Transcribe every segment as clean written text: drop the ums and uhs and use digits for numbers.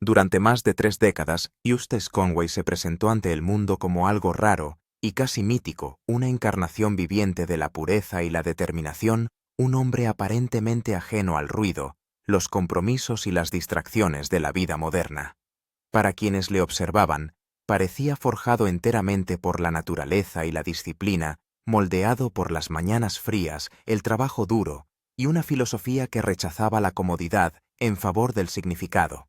Durante más de 3 décadas, Eustace Conway se presentó ante el mundo como algo raro y casi mítico, una encarnación viviente de la pureza y la determinación, un hombre aparentemente ajeno al ruido, los compromisos y las distracciones de la vida moderna. Para quienes le observaban, parecía forjado enteramente por la naturaleza y la disciplina, moldeado por las mañanas frías, el trabajo duro y una filosofía que rechazaba la comodidad en favor del significado.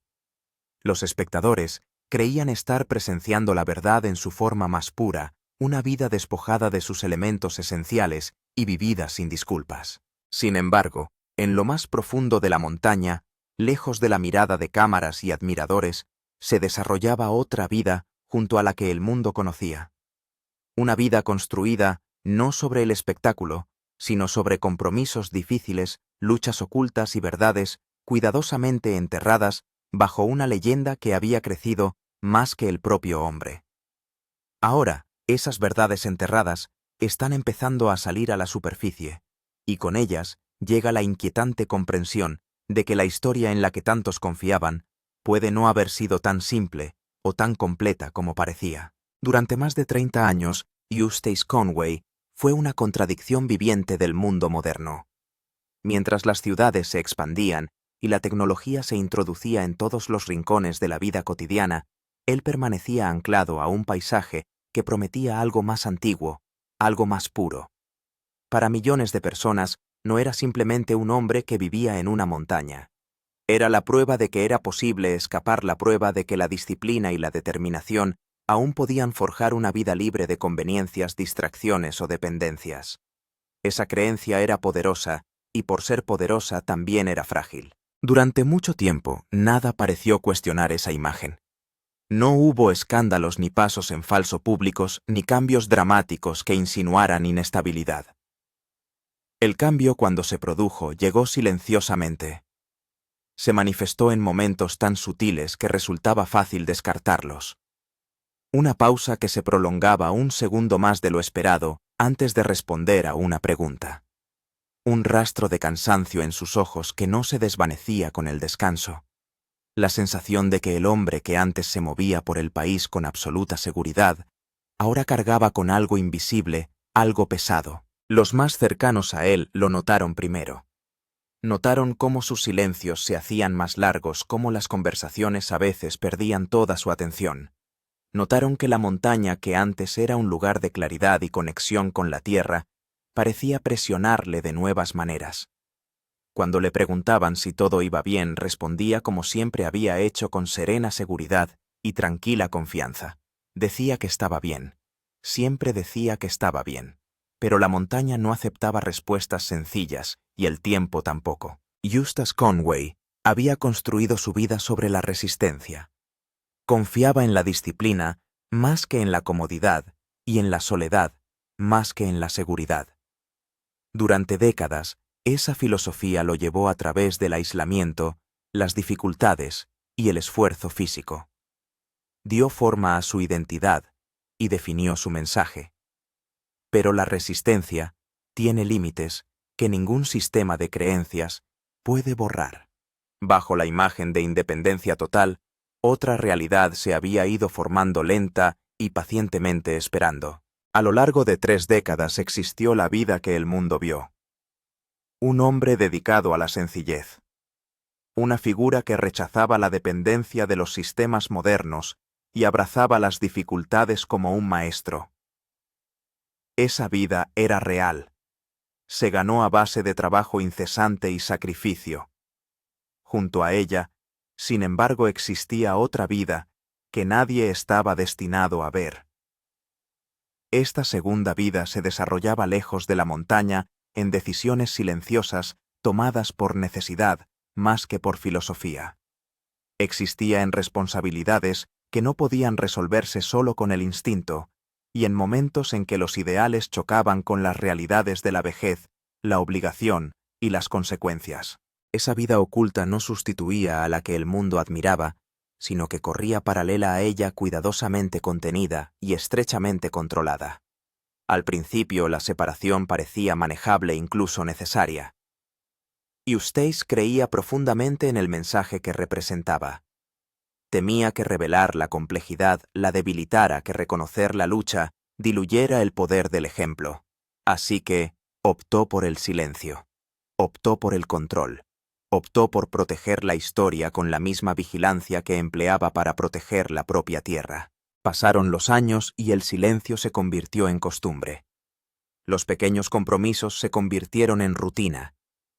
Los espectadores creían estar presenciando la verdad en su forma más pura, una vida despojada de sus elementos esenciales y vivida sin disculpas. Sin embargo, en lo más profundo de la montaña, lejos de la mirada de cámaras y admiradores, se desarrollaba otra vida junto a la que el mundo conocía. Una vida construida no sobre el espectáculo, sino sobre compromisos difíciles, luchas ocultas y verdades cuidadosamente enterradas bajo una leyenda que había crecido más que el propio hombre. Ahora, esas verdades enterradas están empezando a salir a la superficie, y con ellas llega la inquietante comprensión de que la historia en la que tantos confiaban puede no haber sido tan simple o tan completa como parecía. Durante más de 30 años, Eustace Conway fue una contradicción viviente del mundo moderno. Mientras las ciudades se expandían y la tecnología se introducía en todos los rincones de la vida cotidiana, él permanecía anclado a un paisaje que prometía algo más antiguo, algo más puro. Para millones de personas, no era simplemente un hombre que vivía en una montaña. Era la prueba de que era posible escapar, la prueba de que la disciplina y la determinación aún podían forjar una vida libre de conveniencias, distracciones o dependencias. Esa creencia era poderosa, y por ser poderosa también era frágil. Durante mucho tiempo, nada pareció cuestionar esa imagen. No hubo escándalos ni pasos en falso públicos, ni cambios dramáticos que insinuaran inestabilidad. El cambio, cuando se produjo, llegó silenciosamente. Se manifestó en momentos tan sutiles que resultaba fácil descartarlos. Una pausa que se prolongaba un segundo más de lo esperado antes de responder a una pregunta. Un rastro de cansancio en sus ojos que no se desvanecía con el descanso. La sensación de que el hombre que antes se movía por el país con absoluta seguridad, ahora cargaba con algo invisible, algo pesado. Los más cercanos a él lo notaron primero. Notaron cómo sus silencios se hacían más largos, cómo las conversaciones a veces perdían toda su atención. Notaron que la montaña, que antes era un lugar de claridad y conexión con la tierra, parecía presionarle de nuevas maneras. Cuando le preguntaban si todo iba bien, respondía como siempre había hecho, con serena seguridad y tranquila confianza. Decía que estaba bien. Siempre decía que estaba bien. Pero la montaña no aceptaba respuestas sencillas, y el tiempo tampoco. Eustace Conway había construido su vida sobre la resistencia. Confiaba en la disciplina más que en la comodidad, y en la soledad más que en la seguridad. Durante décadas, esa filosofía lo llevó a través del aislamiento, las dificultades y el esfuerzo físico. Dio forma a su identidad y definió su mensaje. Pero la resistencia tiene límites que ningún sistema de creencias puede borrar. Bajo la imagen de independencia total, otra realidad se había ido formando lenta y pacientemente esperando. A lo largo de 3 décadas existió la vida que el mundo vio. Un hombre dedicado a la sencillez. Una figura que rechazaba la dependencia de los sistemas modernos y abrazaba las dificultades como un maestro. Esa vida era real. Se ganó a base de trabajo incesante y sacrificio. Junto a ella, sin embargo, existía otra vida que nadie estaba destinado a ver. Esta segunda vida se desarrollaba lejos de la montaña, en decisiones silenciosas tomadas por necesidad más que por filosofía. Existía en responsabilidades que no podían resolverse solo con el instinto, y en momentos en que los ideales chocaban con las realidades de la vejez, la obligación y las consecuencias. Esa vida oculta no sustituía a la que el mundo admiraba, sino que corría paralela a ella, cuidadosamente contenida y estrechamente controlada. Al principio la separación parecía manejable, incluso necesaria. Eustace creía profundamente en el mensaje que representaba. Temía que revelar la complejidad la debilitara, que reconocer la lucha diluyera el poder del ejemplo. Así que optó por el silencio. Optó por el control. Optó por proteger la historia con la misma vigilancia que empleaba para proteger la propia tierra. Pasaron los años y el silencio se convirtió en costumbre. Los pequeños compromisos se convirtieron en rutina.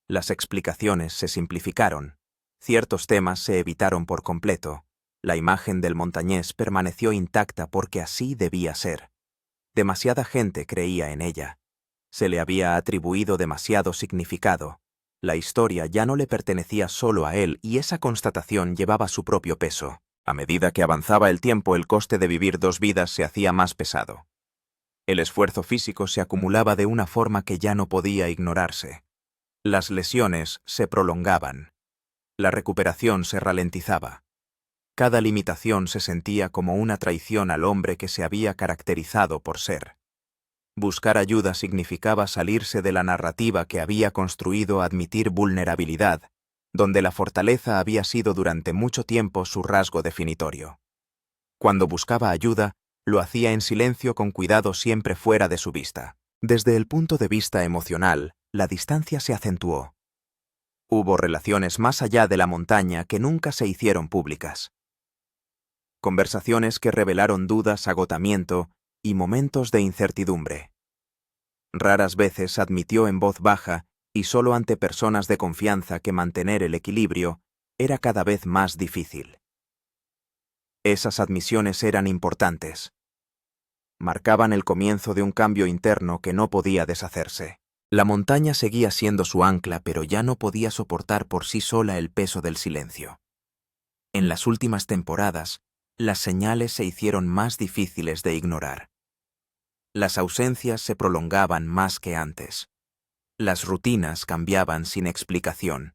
Las explicaciones se simplificaron. Ciertos temas se evitaron por completo. La imagen del montañés permaneció intacta porque así debía ser. Demasiada gente creía en ella. Se le había atribuido demasiado significado. La historia ya no le pertenecía solo a él y esa constatación llevaba su propio peso. A medida que avanzaba el tiempo, el coste de vivir dos vidas se hacía más pesado. El esfuerzo físico se acumulaba de una forma que ya no podía ignorarse. Las lesiones se prolongaban. La recuperación se ralentizaba. Cada limitación se sentía como una traición al hombre que se había caracterizado por ser. Buscar ayuda significaba salirse de la narrativa que había construido admitir vulnerabilidad, donde la fortaleza había sido durante mucho tiempo su rasgo definitorio. Cuando buscaba ayuda, lo hacía en silencio, con cuidado siempre fuera de su vista. Desde el punto de vista emocional, la distancia se acentuó. Hubo relaciones más allá de la montaña que nunca se hicieron públicas. Conversaciones que revelaron dudas, agotamiento y momentos de incertidumbre. Raras veces admitió en voz baja, y solo ante personas de confianza, que mantener el equilibrio era cada vez más difícil. Esas admisiones eran importantes. Marcaban el comienzo de un cambio interno que no podía deshacerse. La montaña seguía siendo su ancla, pero ya no podía soportar por sí sola el peso del silencio. En las últimas temporadas, las señales se hicieron más difíciles de ignorar. Las ausencias se prolongaban más que antes. Las rutinas cambiaban sin explicación.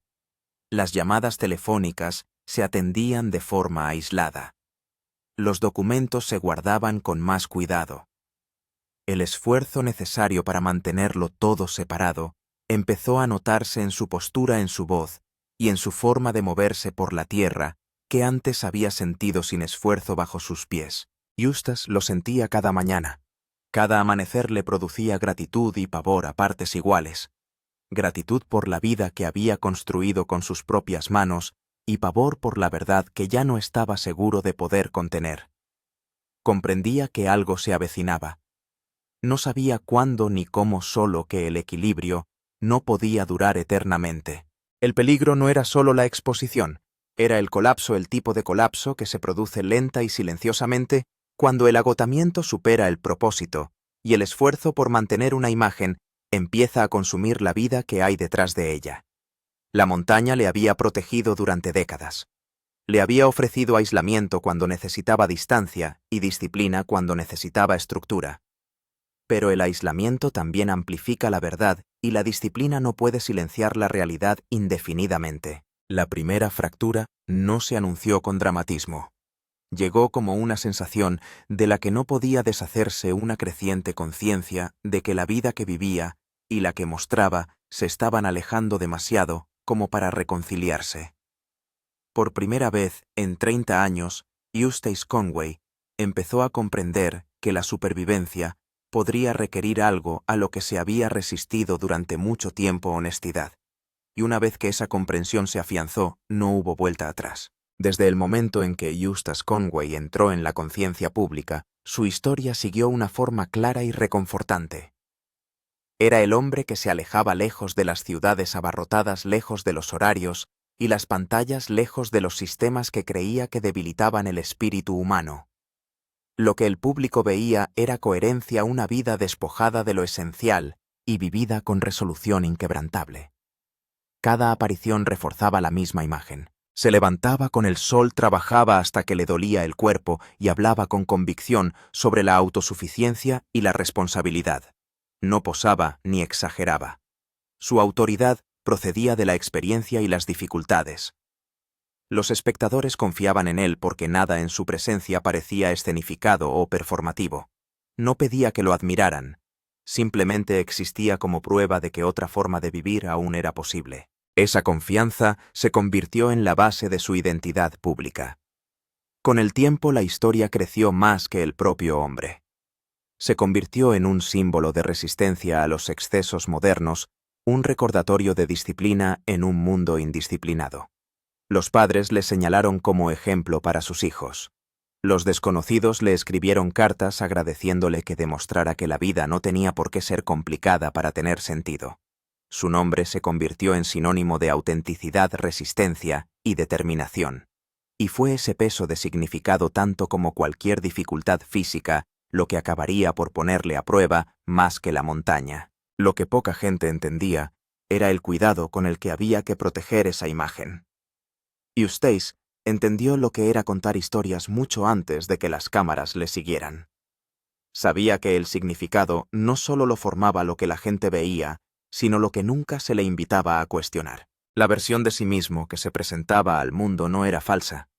Las llamadas telefónicas se atendían de forma aislada. Los documentos se guardaban con más cuidado. El esfuerzo necesario para mantenerlo todo separado empezó a notarse en su postura, en su voz y en su forma de moverse por la tierra, que antes había sentido sin esfuerzo bajo sus pies. Eustace lo sentía cada mañana. Cada amanecer le producía gratitud y pavor a partes iguales. Gratitud por la vida que había construido con sus propias manos y pavor por la verdad que ya no estaba seguro de poder contener. Comprendía que algo se avecinaba. No sabía cuándo ni cómo, solo que el equilibrio no podía durar eternamente. El peligro no era solo la exposición, era el colapso, el tipo de colapso que se produce lenta y silenciosamente cuando el agotamiento supera el propósito y el esfuerzo por mantener una imagen empieza a consumir la vida que hay detrás de ella. La montaña le había protegido durante décadas. Le había ofrecido aislamiento cuando necesitaba distancia y disciplina cuando necesitaba estructura. Pero el aislamiento también amplifica la verdad y la disciplina no puede silenciar la realidad indefinidamente. La primera fractura no se anunció con dramatismo. Llegó como una sensación de la que no podía deshacerse, una creciente conciencia de que la vida que vivía y la que mostraba se estaban alejando demasiado como para reconciliarse. Por primera vez en 30 años, Eustace Conway empezó a comprender que la supervivencia podría requerir algo a lo que se había resistido durante mucho tiempo: honestidad. Y una vez que esa comprensión se afianzó, no hubo vuelta atrás. Desde el momento en que Eustace Conway entró en la conciencia pública, su historia siguió una forma clara y reconfortante. Era el hombre que se alejaba lejos de las ciudades abarrotadas, lejos de los horarios y las pantallas, lejos de los sistemas que creía que debilitaban el espíritu humano. Lo que el público veía era coherencia, una vida despojada de lo esencial y vivida con resolución inquebrantable. Cada aparición reforzaba la misma imagen. Se levantaba con el sol, trabajaba hasta que le dolía el cuerpo y hablaba con convicción sobre la autosuficiencia y la responsabilidad. No posaba ni exageraba. Su autoridad procedía de la experiencia y las dificultades. Los espectadores confiaban en él porque nada en su presencia parecía escenificado o performativo. No pedía que lo admiraran, simplemente existía como prueba de que otra forma de vivir aún era posible. Esa confianza se convirtió en la base de su identidad pública. Con el tiempo la historia creció más que el propio hombre. Se convirtió en un símbolo de resistencia a los excesos modernos, un recordatorio de disciplina en un mundo indisciplinado. Los padres le señalaron como ejemplo para sus hijos. Los desconocidos le escribieron cartas agradeciéndole que demostrara que la vida no tenía por qué ser complicada para tener sentido. Su nombre se convirtió en sinónimo de autenticidad, resistencia y determinación. Y fue ese peso de significado tanto como cualquier dificultad física lo que acabaría por ponerle a prueba más que la montaña. Lo que poca gente entendía era el cuidado con el que había que proteger esa imagen. Eustace entendió lo que era contar historias mucho antes de que las cámaras le siguieran. Sabía que el significado no solo lo formaba lo que la gente veía, sino lo que nunca se le invitaba a cuestionar. La versión de sí mismo que se presentaba al mundo no era falsa,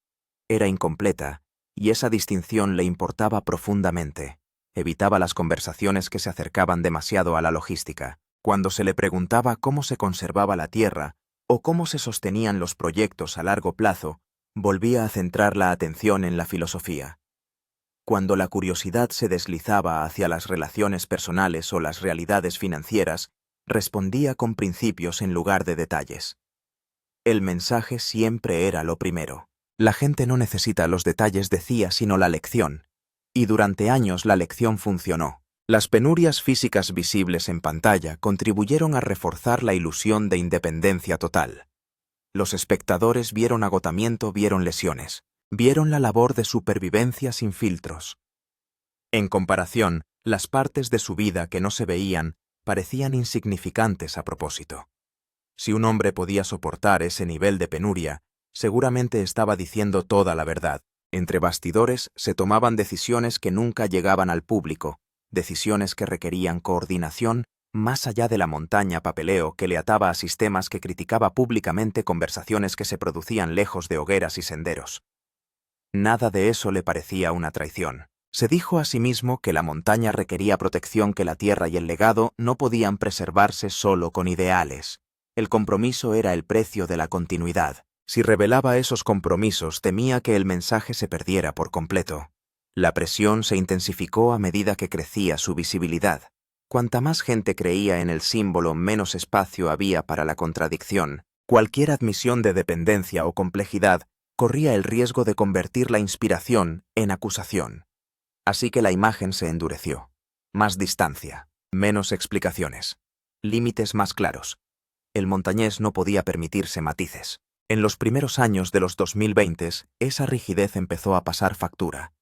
era incompleta, y esa distinción le importaba profundamente. Evitaba las conversaciones que se acercaban demasiado a la logística. Cuando se le preguntaba cómo se conservaba la tierra o cómo se sostenían los proyectos a largo plazo, volvía a centrar la atención en la filosofía. Cuando la curiosidad se deslizaba hacia las relaciones personales o las realidades financieras, respondía con principios en lugar de detalles. El mensaje siempre era lo primero. La gente no necesita los detalles, decía, sino la lección. Y durante años la lección funcionó. Las penurias físicas visibles en pantalla contribuyeron a reforzar la ilusión de independencia total. Los espectadores vieron agotamiento, vieron lesiones, vieron la labor de supervivencia sin filtros. En comparación, las partes de su vida que no se veían parecían insignificantes a propósito. Si un hombre podía soportar ese nivel de penuria, seguramente estaba diciendo toda la verdad. Entre bastidores se tomaban decisiones que nunca llegaban al público, decisiones que requerían coordinación más allá de la montaña papeleo que le ataba a sistemas que criticaba públicamente, conversaciones que se producían lejos de hogueras y senderos. Nada de eso le parecía una traición. Se dijo a sí mismo que la montaña requería protección, que la tierra y el legado no podían preservarse solo con ideales. El compromiso era el precio de la continuidad. Si revelaba esos compromisos, temía que el mensaje se perdiera por completo. La presión se intensificó a medida que crecía su visibilidad. Cuanta más gente creía en el símbolo, menos espacio había para la contradicción. Cualquier admisión de dependencia o complejidad corría el riesgo de convertir la inspiración en acusación. Así que la imagen se endureció. Más distancia, menos explicaciones, límites más claros. El montañés no podía permitirse matices. En los primeros años de los 2020, esa rigidez empezó a pasar factura.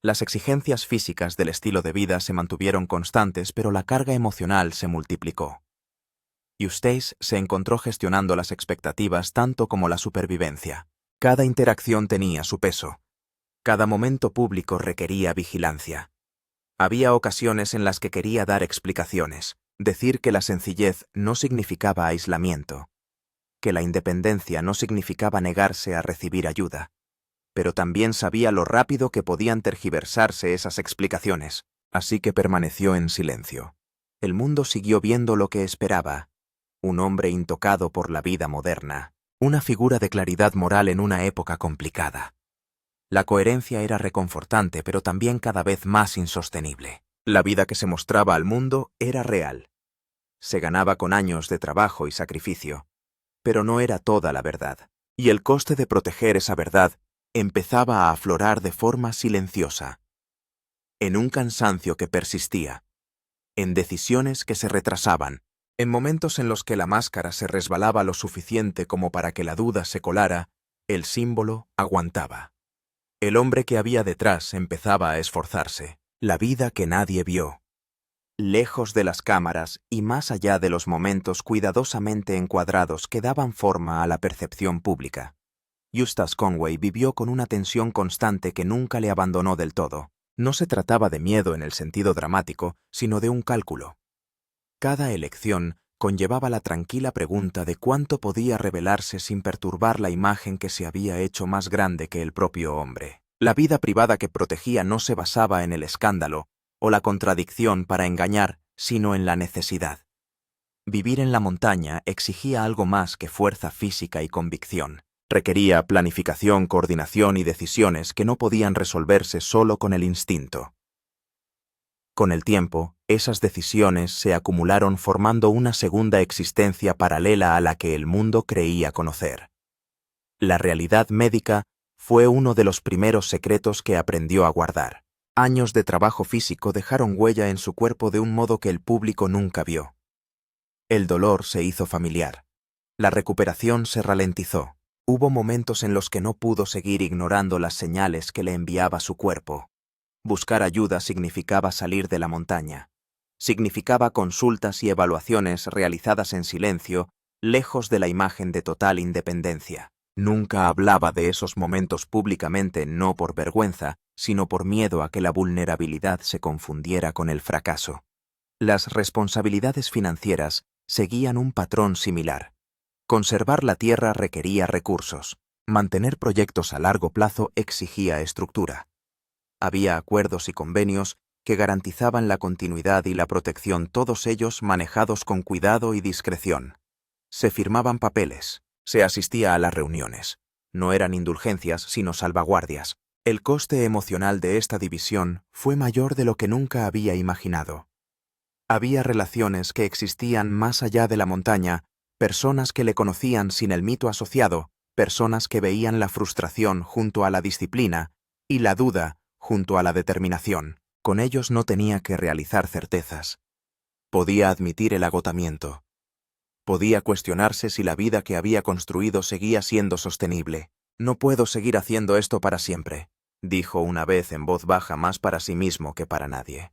Las exigencias físicas del estilo de vida se mantuvieron constantes, pero la carga emocional se multiplicó. Eustace se encontró gestionando las expectativas tanto como la supervivencia. Cada interacción tenía su peso. Cada momento público requería vigilancia. Había ocasiones en las que quería dar explicaciones, decir que la sencillez no significaba aislamiento, que la independencia no significaba negarse a recibir ayuda. Pero también sabía lo rápido que podían tergiversarse esas explicaciones, así que permaneció en silencio. El mundo siguió viendo lo que esperaba, un hombre intocado por la vida moderna, una figura de claridad moral en una época complicada. La coherencia era reconfortante, pero también cada vez más insostenible. La vida que se mostraba al mundo era real. Se ganaba con años de trabajo y sacrificio, pero no era toda la verdad. Y el coste de proteger esa verdad empezaba a aflorar de forma silenciosa, en un cansancio que persistía, en decisiones que se retrasaban, en momentos en los que la máscara se resbalaba lo suficiente como para que la duda se colara, el símbolo aguantaba. El hombre que había detrás empezaba a esforzarse, la vida que nadie vio. Lejos de las cámaras y más allá de los momentos cuidadosamente encuadrados que daban forma a la percepción pública. Eustace Conway vivió con una tensión constante que nunca le abandonó del todo. No se trataba de miedo en el sentido dramático, sino de un cálculo. Cada elección conllevaba la tranquila pregunta de cuánto podía revelarse sin perturbar la imagen que se había hecho más grande que el propio hombre. La vida privada que protegía no se basaba en el escándalo o la contradicción para engañar, sino en la necesidad. Vivir en la montaña exigía algo más que fuerza física y convicción. Requería planificación, coordinación y decisiones que no podían resolverse solo con el instinto. Con el tiempo, esas decisiones se acumularon formando una segunda existencia paralela a la que el mundo creía conocer. La realidad médica fue uno de los primeros secretos que aprendió a guardar. Años de trabajo físico dejaron huella en su cuerpo de un modo que el público nunca vio. El dolor se hizo familiar. La recuperación se ralentizó. Hubo momentos en los que no pudo seguir ignorando las señales que le enviaba su cuerpo. Buscar ayuda significaba salir de la montaña. Significaba consultas y evaluaciones realizadas en silencio, lejos de la imagen de total independencia. Nunca hablaba de esos momentos públicamente, no por vergüenza, sino por miedo a que la vulnerabilidad se confundiera con el fracaso. Las responsabilidades financieras seguían un patrón similar. Conservar la tierra requería recursos. Mantener proyectos a largo plazo exigía estructura. Había acuerdos y convenios que garantizaban la continuidad y la protección, todos ellos manejados con cuidado y discreción. Se firmaban papeles, se asistía a las reuniones. No eran indulgencias, sino salvaguardias. El coste emocional de esta división fue mayor de lo que nunca había imaginado. Había relaciones que existían más allá de la montaña, personas que le conocían sin el mito asociado, personas que veían la frustración junto a la disciplina y la duda junto a la determinación. Con ellos no tenía que realizar certezas. Podía admitir el agotamiento. Podía cuestionarse si la vida que había construido seguía siendo sostenible. «No puedo seguir haciendo esto para siempre», dijo una vez en voz baja, más para sí mismo que para nadie.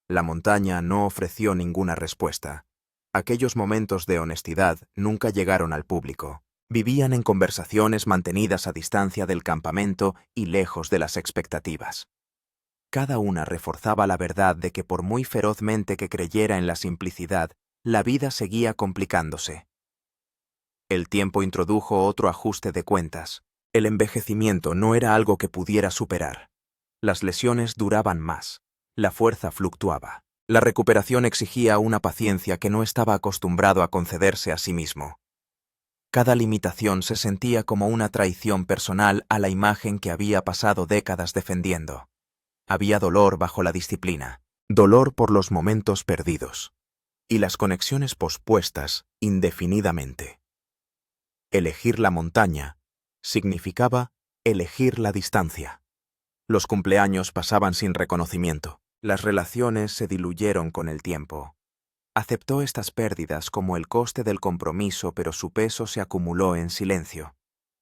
La montaña no ofreció ninguna respuesta. Aquellos momentos de honestidad nunca llegaron al público. Vivían en conversaciones mantenidas a distancia del campamento y lejos de las expectativas. Cada una reforzaba la verdad de que por muy ferozmente que creyera en la simplicidad, la vida seguía complicándose. El tiempo introdujo otro ajuste de cuentas. El envejecimiento no era algo que pudiera superar. Las lesiones duraban más. La fuerza fluctuaba. La recuperación exigía una paciencia que no estaba acostumbrado a concederse a sí mismo. Cada limitación se sentía como una traición personal a la imagen que había pasado décadas defendiendo. Había dolor bajo la disciplina, dolor por los momentos perdidos y las conexiones pospuestas indefinidamente. Elegir la montaña significaba elegir la distancia. Los cumpleaños pasaban sin reconocimiento. Las relaciones se diluyeron con el tiempo. Aceptó estas pérdidas como el coste del compromiso, pero su peso se acumuló en silencio.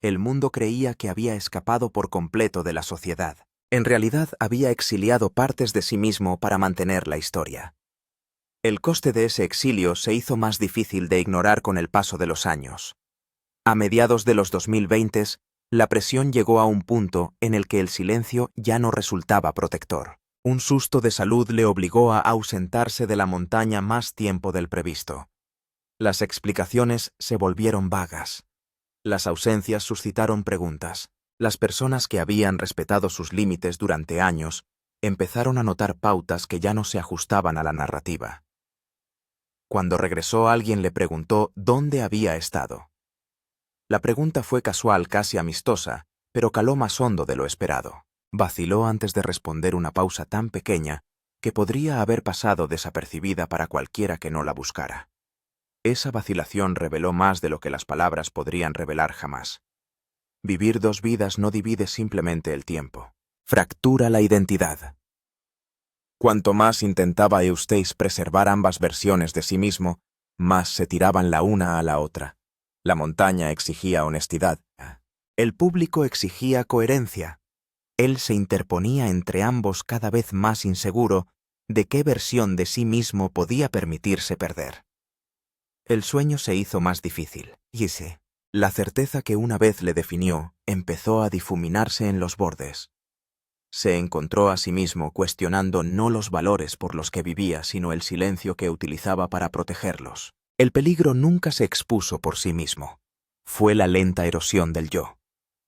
El mundo creía que había escapado por completo de la sociedad. En realidad había exiliado partes de sí mismo para mantener la historia. El coste de ese exilio se hizo más difícil de ignorar con el paso de los años. A mediados de los 2020, la presión llegó a un punto en el que el silencio ya no resultaba protector. Un susto de salud le obligó a ausentarse de la montaña más tiempo del previsto. Las explicaciones se volvieron vagas. Las ausencias suscitaron preguntas. Las personas que habían respetado sus límites durante años empezaron a notar pautas que ya no se ajustaban a la narrativa. Cuando regresó, alguien le preguntó dónde había estado. La pregunta fue casual, casi amistosa, pero caló más hondo de lo esperado. Vaciló antes de responder, una pausa tan pequeña que podría haber pasado desapercibida para cualquiera que no la buscara. Esa vacilación reveló más de lo que las palabras podrían revelar jamás. Vivir dos vidas no divide simplemente el tiempo, fractura la identidad. Cuanto más intentaba Eustace preservar ambas versiones de sí mismo, más se tiraban la una a la otra. La montaña exigía honestidad. El público exigía coherencia. Él se interponía entre ambos, cada vez más inseguro de qué versión de sí mismo podía permitirse perder. El sueño se hizo más difícil, y la certeza que una vez le definió empezó a difuminarse en los bordes. Se encontró a sí mismo cuestionando no los valores por los que vivía, sino el silencio que utilizaba para protegerlos. El peligro nunca se expuso por sí mismo. Fue la lenta erosión del yo.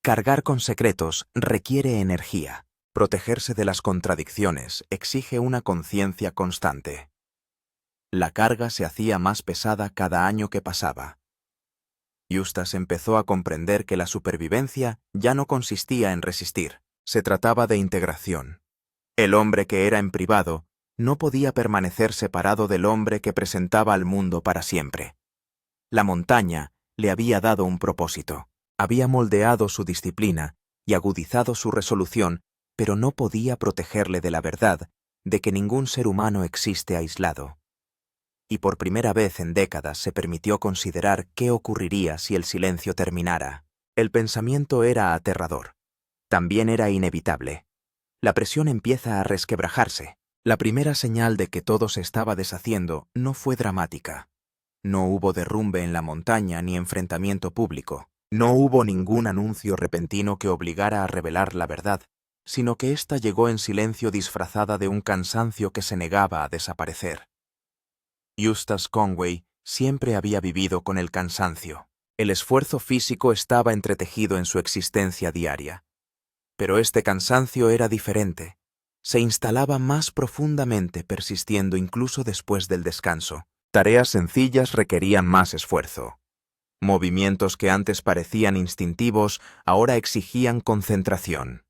Cargar con secretos requiere energía. Protegerse de las contradicciones exige una conciencia constante. La carga se hacía más pesada cada año que pasaba. Eustace empezó a comprender que la supervivencia ya no consistía en resistir, se trataba de integración. El hombre que era en privado no podía permanecer separado del hombre que presentaba al mundo para siempre. La montaña le había dado un propósito, había moldeado su disciplina y agudizado su resolución, pero no podía protegerle de la verdad de que ningún ser humano existe aislado. Y por primera vez en décadas se permitió considerar qué ocurriría si el silencio terminara. El pensamiento era aterrador. También era inevitable. La presión empieza a resquebrajarse. La primera señal de que todo se estaba deshaciendo no fue dramática. No hubo derrumbe en la montaña ni enfrentamiento público. No hubo ningún anuncio repentino que obligara a revelar la verdad, sino que ésta llegó en silencio disfrazada de un cansancio que se negaba a desaparecer. Eustace Conway siempre había vivido con el cansancio. El esfuerzo físico estaba entretejido en su existencia diaria. Pero este cansancio era diferente. Se instalaba más profundamente, persistiendo incluso después del descanso. Tareas sencillas requerían más esfuerzo. Movimientos que antes parecían instintivos ahora exigían concentración.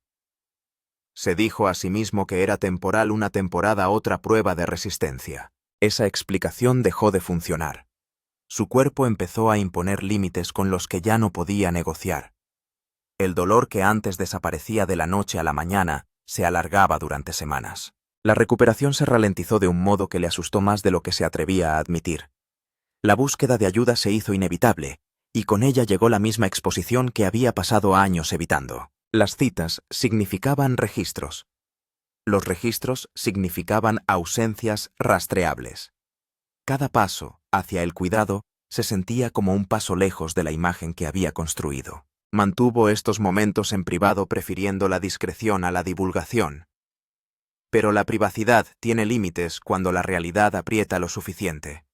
Se dijo a sí mismo que era temporal una temporada otra prueba de resistencia. Esa explicación dejó de funcionar. Su cuerpo empezó a imponer límites con los que ya no podía negociar. El dolor que antes desaparecía de la noche a la mañana se alargaba durante semanas. La recuperación se ralentizó de un modo que le asustó más de lo que se atrevía a admitir. La búsqueda de ayuda se hizo inevitable, y con ella llegó la misma exposición que había pasado años evitando. Las citas significaban registros. Los registros significaban ausencias rastreables. Cada paso hacia el cuidado se sentía como un paso lejos de la imagen que había construido. Mantuvo estos momentos en privado prefiriendo la discreción a la divulgación. Pero la privacidad tiene límites cuando la realidad aprieta lo suficiente.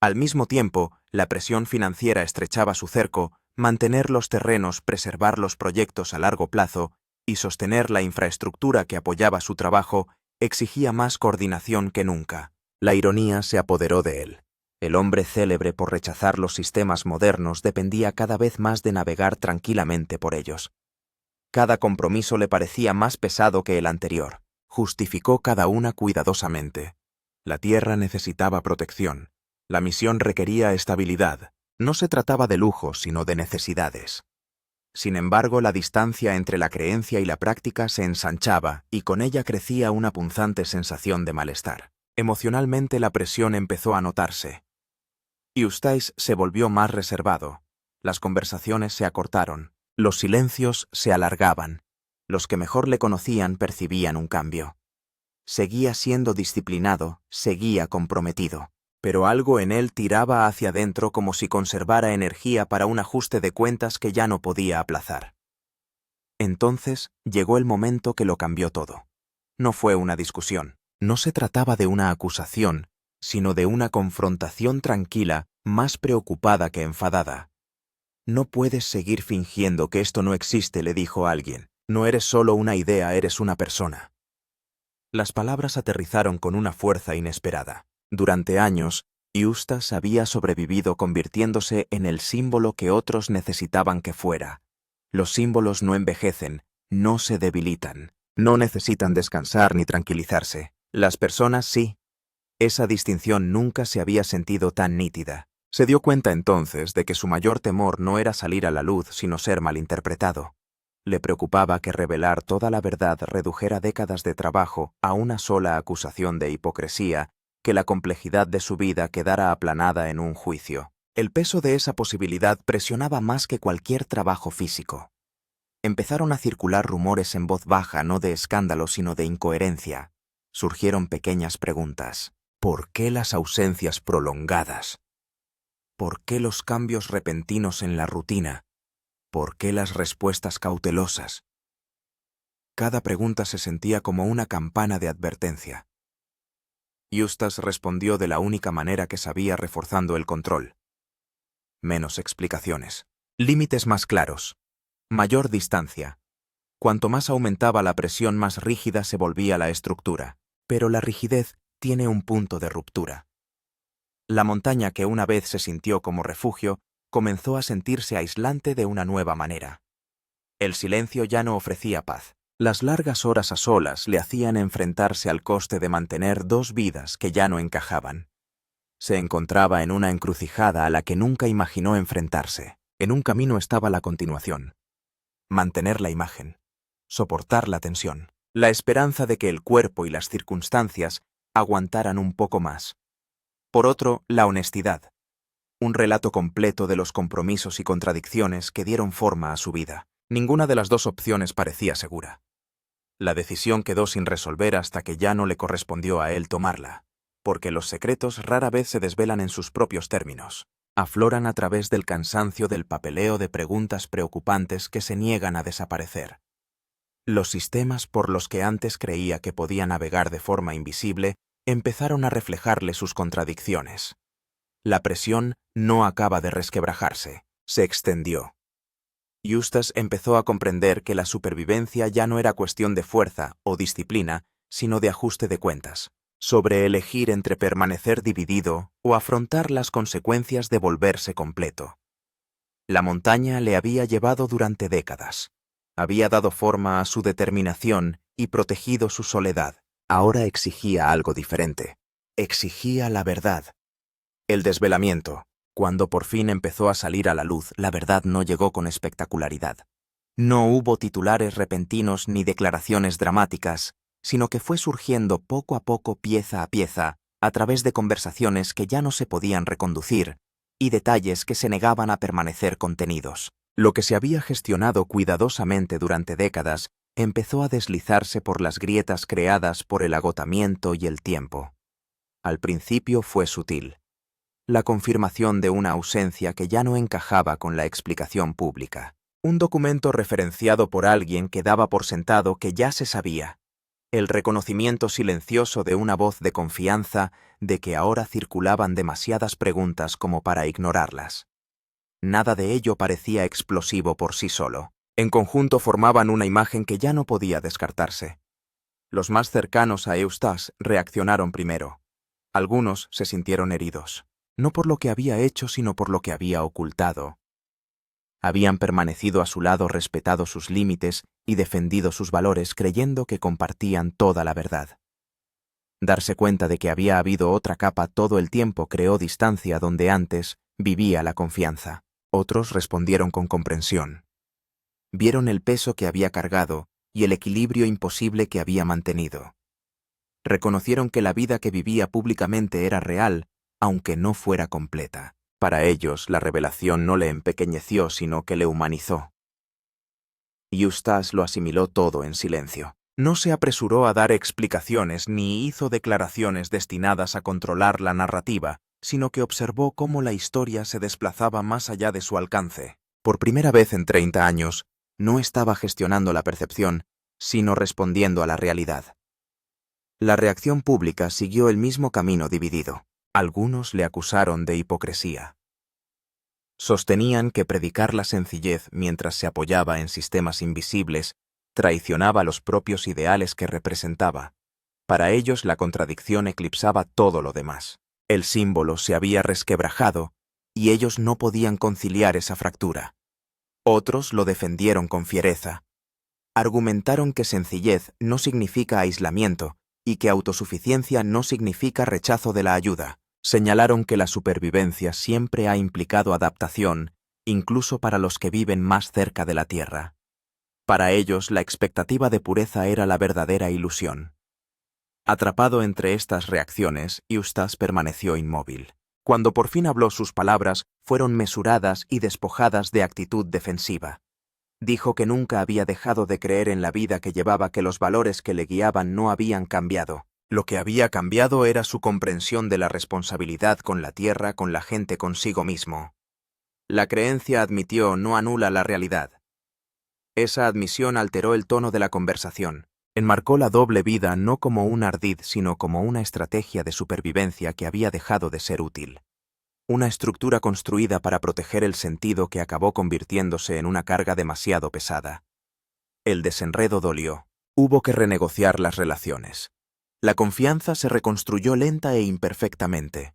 Al mismo tiempo, la presión financiera estrechaba su cerco, mantener los terrenos, preservar los proyectos a largo plazo y sostener la infraestructura que apoyaba su trabajo exigía más coordinación que nunca. La ironía se apoderó de él. El hombre célebre por rechazar los sistemas modernos dependía cada vez más de navegar tranquilamente por ellos. Cada compromiso le parecía más pesado que el anterior. Justificó cada una cuidadosamente. La tierra necesitaba protección. La misión requería estabilidad. No se trataba de lujos, sino de necesidades. Sin embargo, la distancia entre la creencia y la práctica se ensanchaba y con ella crecía una punzante sensación de malestar. Emocionalmente la presión empezó a notarse. Eustace se volvió más reservado. Las conversaciones se acortaron. Los silencios se alargaban. Los que mejor le conocían percibían un cambio. Seguía siendo disciplinado, seguía comprometido. Pero algo en él tiraba hacia adentro como si conservara energía para un ajuste de cuentas que ya no podía aplazar. Entonces llegó el momento que lo cambió todo. No fue una discusión. No se trataba de una acusación, sino de una confrontación tranquila, más preocupada que enfadada. «No puedes seguir fingiendo que esto no existe», le dijo alguien. «No eres solo una idea, eres una persona». Las palabras aterrizaron con una fuerza inesperada. Durante años, Eustace había sobrevivido convirtiéndose en el símbolo que otros necesitaban que fuera. Los símbolos no envejecen, no se debilitan, no necesitan descansar ni tranquilizarse. Las personas sí. Esa distinción nunca se había sentido tan nítida. Se dio cuenta entonces de que su mayor temor no era salir a la luz, sino ser malinterpretado. Le preocupaba que revelar toda la verdad redujera décadas de trabajo a una sola acusación de hipocresía, que la complejidad de su vida quedara aplanada en un juicio. El peso de esa posibilidad presionaba más que cualquier trabajo físico. Empezaron a circular rumores en voz baja, no de escándalo, sino de incoherencia. Surgieron pequeñas preguntas. ¿Por qué las ausencias prolongadas? ¿Por qué los cambios repentinos en la rutina? ¿Por qué las respuestas cautelosas? Cada pregunta se sentía como una campana de advertencia. Eustace respondió de la única manera que sabía, reforzando el control. Menos explicaciones. Límites más claros. Mayor distancia. Cuanto más aumentaba la presión, más rígida se volvía la estructura. Pero la rigidez tiene un punto de ruptura. La montaña que una vez se sintió como refugio comenzó a sentirse aislante de una nueva manera. El silencio ya no ofrecía paz. Las largas horas a solas le hacían enfrentarse al coste de mantener dos vidas que ya no encajaban. Se encontraba en una encrucijada a la que nunca imaginó enfrentarse. En un camino estaba la continuación. Mantener la imagen. Soportar la tensión. La esperanza de que el cuerpo y las circunstancias aguantaran un poco más. Por otro, la honestidad. Un relato completo de los compromisos y contradicciones que dieron forma a su vida. Ninguna de las dos opciones parecía segura. La decisión quedó sin resolver hasta que ya no le correspondió a él tomarla, porque los secretos rara vez se desvelan en sus propios términos. Afloran a través del cansancio del papeleo de preguntas preocupantes que se niegan a desaparecer. Los sistemas por los que antes creía que podía navegar de forma invisible empezaron a reflejarle sus contradicciones. La presión no acaba de resquebrajarse, se extendió. Eustace empezó a comprender que la supervivencia ya no era cuestión de fuerza o disciplina, sino de ajuste de cuentas, sobre elegir entre permanecer dividido o afrontar las consecuencias de volverse completo. La montaña le había llevado durante décadas. Había dado forma a su determinación y protegido su soledad. Ahora exigía algo diferente. Exigía la verdad. El desvelamiento. Cuando por fin empezó a salir a la luz, la verdad no llegó con espectacularidad. No hubo titulares repentinos ni declaraciones dramáticas, sino que fue surgiendo poco a poco, pieza a pieza, a través de conversaciones que ya no se podían reconducir y detalles que se negaban a permanecer contenidos. Lo que se había gestionado cuidadosamente durante décadas empezó a deslizarse por las grietas creadas por el agotamiento y el tiempo. Al principio fue sutil. La confirmación de una ausencia que ya no encajaba con la explicación pública. Un documento referenciado por alguien que daba por sentado que ya se sabía. El reconocimiento silencioso de una voz de confianza de que ahora circulaban demasiadas preguntas como para ignorarlas. Nada de ello parecía explosivo por sí solo. En conjunto formaban una imagen que ya no podía descartarse. Los más cercanos a Eustace reaccionaron primero. Algunos se sintieron heridos. No por lo que había hecho, sino por lo que había ocultado. Habían permanecido a su lado, respetado sus límites y defendido sus valores, creyendo que compartían toda la verdad. Darse cuenta de que había habido otra capa todo el tiempo creó distancia donde antes vivía la confianza. Otros respondieron con comprensión. Vieron el peso que había cargado y el equilibrio imposible que había mantenido. Reconocieron que la vida que vivía públicamente era real, aunque no fuera completa. Para ellos, la revelación no le empequeñeció, sino que le humanizó. Eustace lo asimiló todo en silencio. No se apresuró a dar explicaciones ni hizo declaraciones destinadas a controlar la narrativa, sino que observó cómo la historia se desplazaba más allá de su alcance. Por primera vez en 30 años, no estaba gestionando la percepción, sino respondiendo a la realidad. La reacción pública siguió el mismo camino dividido. Algunos le acusaron de hipocresía. Sostenían que predicar la sencillez mientras se apoyaba en sistemas invisibles traicionaba los propios ideales que representaba. Para ellos la contradicción eclipsaba todo lo demás. El símbolo se había resquebrajado y ellos no podían conciliar esa fractura. Otros lo defendieron con fiereza. Argumentaron que sencillez no significa aislamiento y que autosuficiencia no significa rechazo de la ayuda. Señalaron que la supervivencia siempre ha implicado adaptación, incluso para los que viven más cerca de la Tierra. Para ellos, la expectativa de pureza era la verdadera ilusión. Atrapado entre estas reacciones, Eustace permaneció inmóvil. Cuando por fin habló, sus palabras fueron mesuradas y despojadas de actitud defensiva. Dijo que nunca había dejado de creer en la vida que llevaba, que los valores que le guiaban no habían cambiado. Lo que había cambiado era su comprensión de la responsabilidad con la tierra, con la gente, consigo mismo. La creencia, admitió, no anula la realidad. Esa admisión alteró el tono de la conversación. Enmarcó la doble vida no como un ardid, sino como una estrategia de supervivencia que había dejado de ser útil. Una estructura construida para proteger el sentido que acabó convirtiéndose en una carga demasiado pesada. El desenredo dolió. Hubo que renegociar las relaciones. La confianza se reconstruyó lenta e imperfectamente.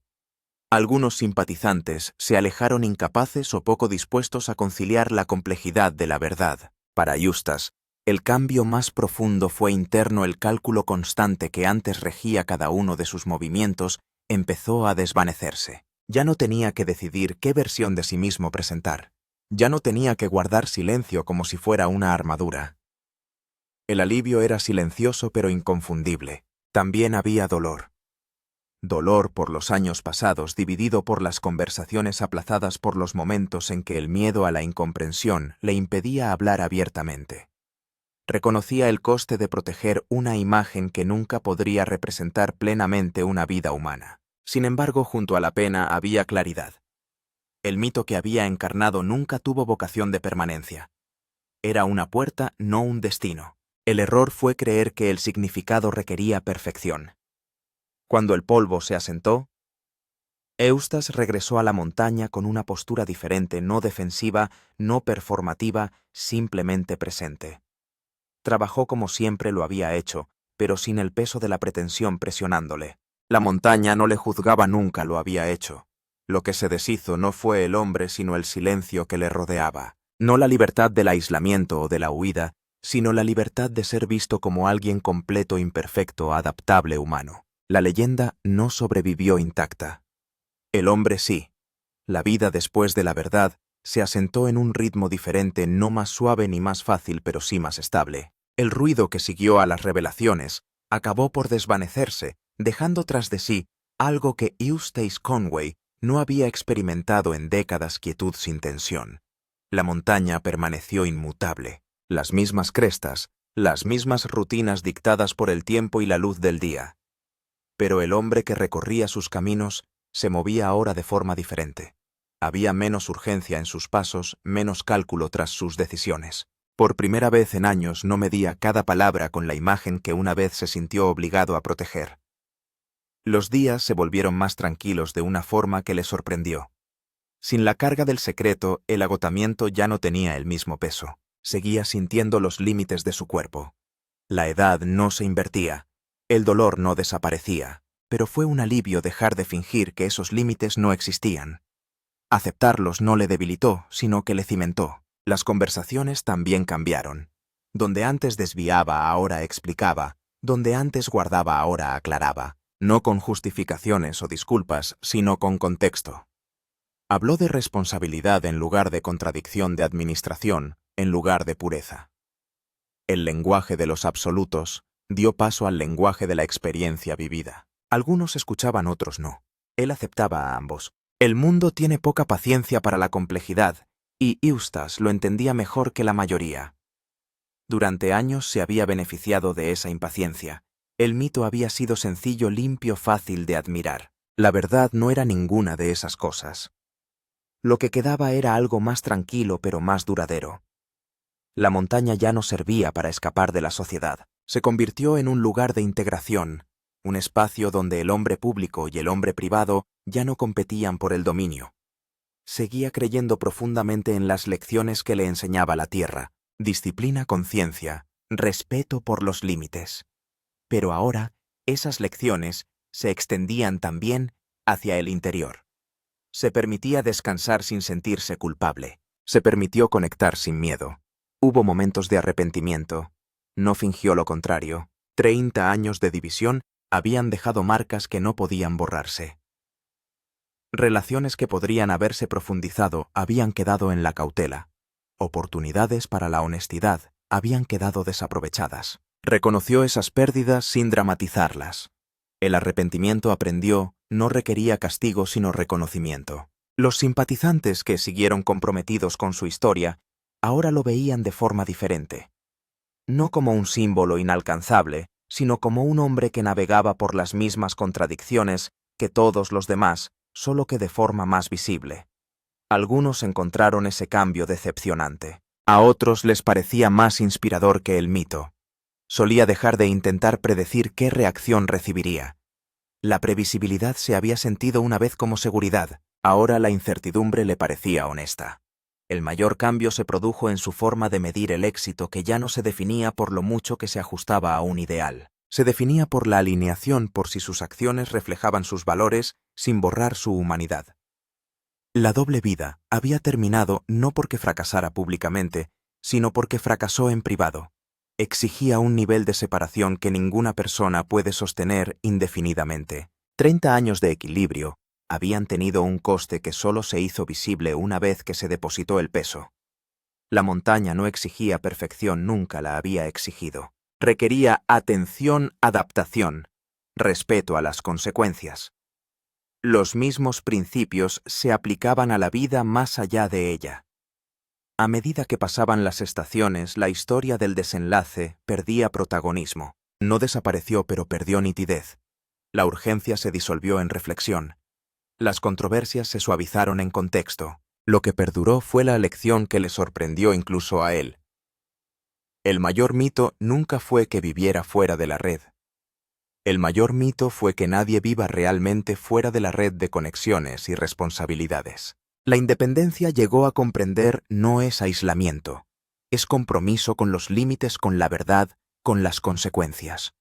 Algunos simpatizantes se alejaron incapaces o poco dispuestos a conciliar la complejidad de la verdad. Para Eustace, el cambio más profundo fue interno. El cálculo constante que antes regía cada uno de sus movimientos empezó a desvanecerse. Ya no tenía que decidir qué versión de sí mismo presentar. Ya no tenía que guardar silencio como si fuera una armadura. El alivio era silencioso pero inconfundible. También había dolor. Dolor por los años pasados, dividido por las conversaciones aplazadas, por los momentos en que el miedo a la incomprensión le impedía hablar abiertamente. Reconocía el coste de proteger una imagen que nunca podría representar plenamente una vida humana. Sin embargo, junto a la pena había claridad. El mito que había encarnado nunca tuvo vocación de permanencia. Era una puerta, no un destino. El error fue creer que el significado requería perfección. Cuando el polvo se asentó, Eustace regresó a la montaña con una postura diferente, no defensiva, no performativa, simplemente presente. Trabajó como siempre lo había hecho, pero sin el peso de la pretensión presionándole. La montaña no le juzgaba, nunca lo había hecho. Lo que se deshizo no fue el hombre, sino el silencio que le rodeaba. No la libertad del aislamiento o de la huida, sino la libertad de ser visto como alguien completo, imperfecto, adaptable, humano. La leyenda no sobrevivió intacta. El hombre sí. La vida después de la verdad se asentó en un ritmo diferente, no más suave ni más fácil, pero sí más estable. El ruido que siguió a las revelaciones acabó por desvanecerse, dejando tras de sí algo que Eustace Conway no había experimentado en décadas: quietud sin tensión. La montaña permaneció inmutable. Las mismas crestas, las mismas rutinas dictadas por el tiempo y la luz del día. Pero el hombre que recorría sus caminos se movía ahora de forma diferente. Había menos urgencia en sus pasos, menos cálculo tras sus decisiones. Por primera vez en años no medía cada palabra con la imagen que una vez se sintió obligado a proteger. Los días se volvieron más tranquilos de una forma que le sorprendió. Sin la carga del secreto, el agotamiento ya no tenía el mismo peso. Seguía sintiendo los límites de su cuerpo. La edad no se invertía. El dolor no desaparecía, pero fue un alivio dejar de fingir que esos límites no existían. Aceptarlos no le debilitó, sino que le cimentó. Las conversaciones también cambiaron. Donde antes desviaba, ahora explicaba. Donde antes guardaba, ahora aclaraba. No con justificaciones o disculpas, sino con contexto. Habló de responsabilidad en lugar de contradicción, de administración en lugar de pureza. El lenguaje de los absolutos dio paso al lenguaje de la experiencia vivida. Algunos escuchaban, otros no. Él aceptaba a ambos. El mundo tiene poca paciencia para la complejidad, y Eustace lo entendía mejor que la mayoría. Durante años se había beneficiado de esa impaciencia. El mito había sido sencillo, limpio, fácil de admirar. La verdad no era ninguna de esas cosas. Lo que quedaba era algo más tranquilo pero más duradero. La montaña ya no servía para escapar de la sociedad. Se convirtió en un lugar de integración, un espacio donde el hombre público y el hombre privado ya no competían por el dominio. Seguía creyendo profundamente en las lecciones que le enseñaba la tierra: disciplina, conciencia, respeto por los límites. Pero ahora esas lecciones se extendían también hacia el interior. Se permitía descansar sin sentirse culpable. Se permitió conectar sin miedo. Hubo momentos de arrepentimiento. No fingió lo contrario. 30 años de división habían dejado marcas que no podían borrarse. Relaciones que podrían haberse profundizado habían quedado en la cautela. Oportunidades para la honestidad habían quedado desaprovechadas. Reconoció esas pérdidas sin dramatizarlas. El arrepentimiento, aprendió, no requería castigo sino reconocimiento. Los simpatizantes que siguieron comprometidos con su historia ahora lo veían de forma diferente. No como un símbolo inalcanzable, sino como un hombre que navegaba por las mismas contradicciones que todos los demás, solo que de forma más visible. Algunos encontraron ese cambio decepcionante. A otros les parecía más inspirador que el mito. Solía dejar de intentar predecir qué reacción recibiría. La previsibilidad se había sentido una vez como seguridad, ahora la incertidumbre le parecía honesta. El mayor cambio se produjo en su forma de medir el éxito, que ya no se definía por lo mucho que se ajustaba a un ideal. Se definía por la alineación, por si sus acciones reflejaban sus valores, sin borrar su humanidad. La doble vida había terminado no porque fracasara públicamente, sino porque fracasó en privado. Exigía un nivel de separación que ninguna persona puede sostener indefinidamente. 30 años de equilibrio habían tenido un coste que solo se hizo visible una vez que se depositó el peso. La montaña no exigía perfección, nunca la había exigido. Requería atención, adaptación, respeto a las consecuencias. Los mismos principios se aplicaban a la vida más allá de ella. A medida que pasaban las estaciones, la historia del desenlace perdía protagonismo. No desapareció, pero perdió nitidez. La urgencia se disolvió en reflexión. Las controversias se suavizaron en contexto. Lo que perduró fue la lección que le sorprendió incluso a él. El mayor mito nunca fue que viviera fuera de la red. El mayor mito fue que nadie viva realmente fuera de la red de conexiones y responsabilidades. La independencia llegó a comprender no es aislamiento, es compromiso con los límites, con la verdad, con las consecuencias.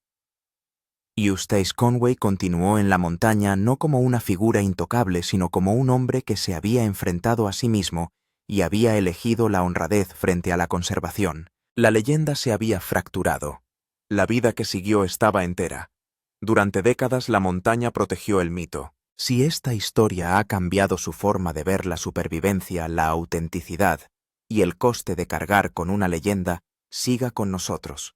Eustace Conway continuó en la montaña no como una figura intocable, sino como un hombre que se había enfrentado a sí mismo y había elegido la honradez frente a la conservación. La leyenda se había fracturado. La vida que siguió estaba entera. Durante décadas la montaña protegió el mito. Si esta historia ha cambiado su forma de ver la supervivencia, la autenticidad y el coste de cargar con una leyenda, siga con nosotros.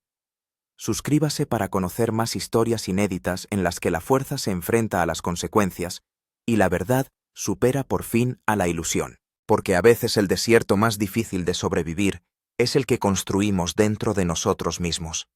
Suscríbase para conocer más historias inéditas en las que la fuerza se enfrenta a las consecuencias y la verdad supera por fin a la ilusión. Porque a veces el desierto más difícil de sobrevivir es el que construimos dentro de nosotros mismos.